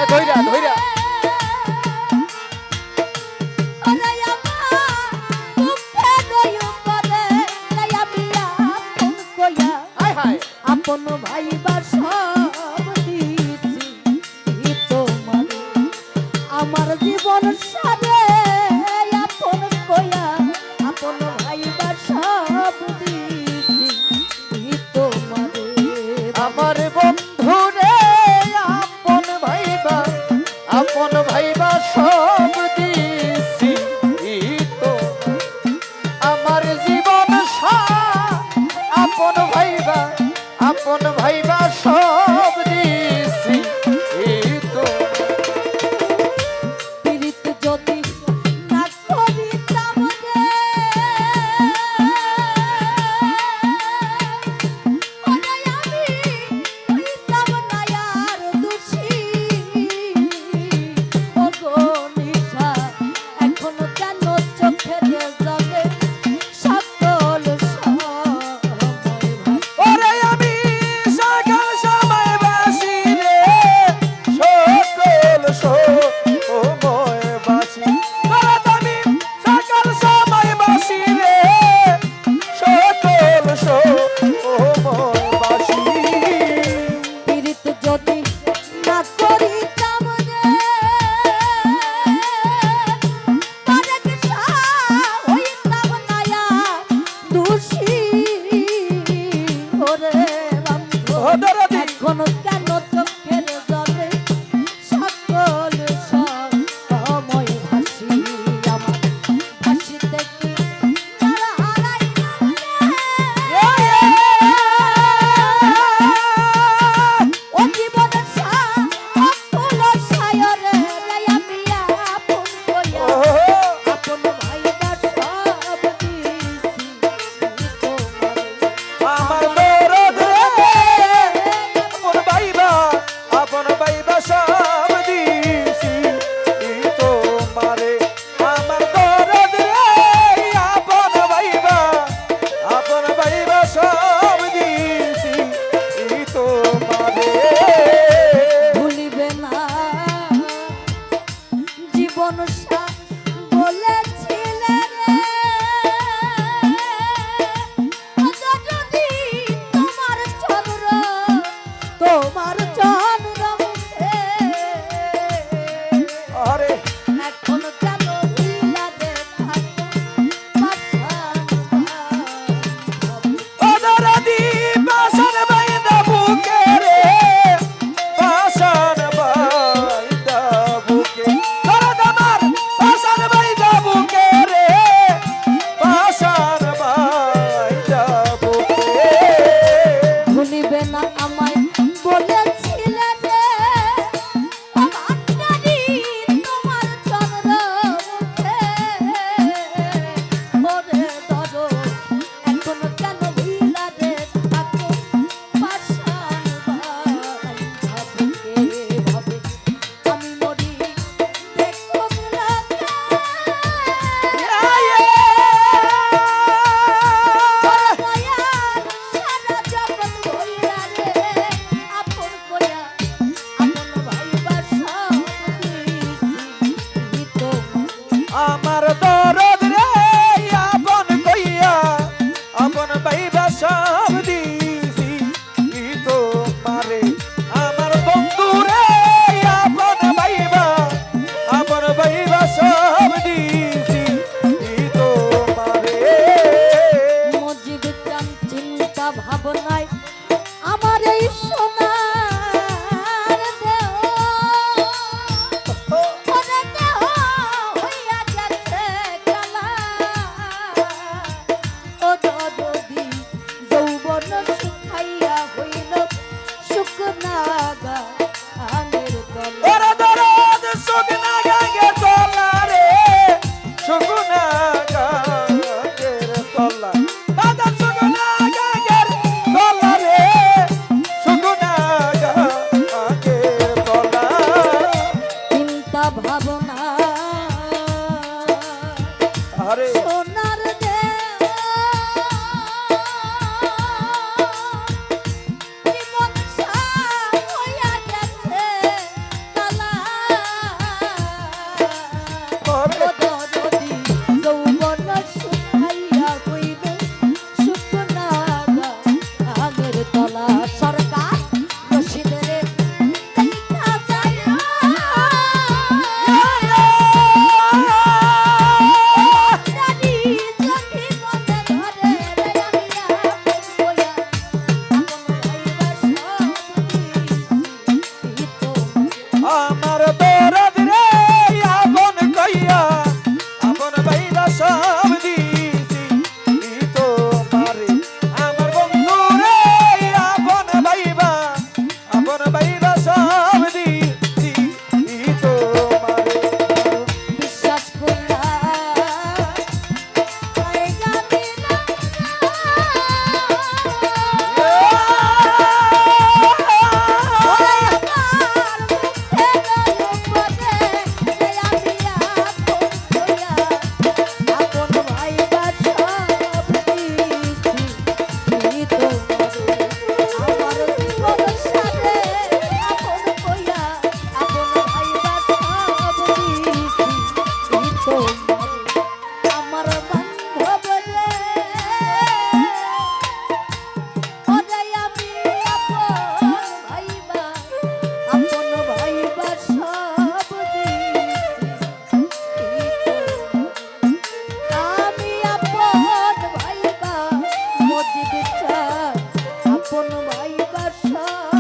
ধইরা ধইরা আপন ভাইবা সব দিছি তোমার আমার জীবন সারে আপন কইয়া আপন ভাইবা সব দিছি তোমার আমার বন্ধু রে আপন ভাইবা সব দিছি তো আমার জীবন আপন ভাইবা সব দিছি তো পীড়িত যদি না করিতাম রে ওরে আমি হইতাম না আর দোষী ওগো নিশা এখনো কেন চোখের জলে সকল ওরে আমি সকল সময় বাসি রে সকল সময় বাসি তোরা আমি সকল সময় বাসি রে সকল সময় বাসি পীড়িত যদি না করিতাম রে তারে দিশা হইতাম না আর দোষী ওরে বন্ধু এখন কেন চোখের জলে সকল সময় ভাসি আমার ভাসিতে কি তারা হারাইলাম রে ও জীবন সাথী আমার দরদ রে আপন কইয়া আপন ভাইবা সব দিছি তোমারে আমার বন্ধু রে আপন ভাইবা সব দিছি তোমারে বিশ্বাস কইরা জায়গা দিলাম আমার বান্ধব রে ওরে আমি আপন ভাইবা সব দিছি আমি আপন ভাইবা মজিদ চাই আপন ভাইবা সব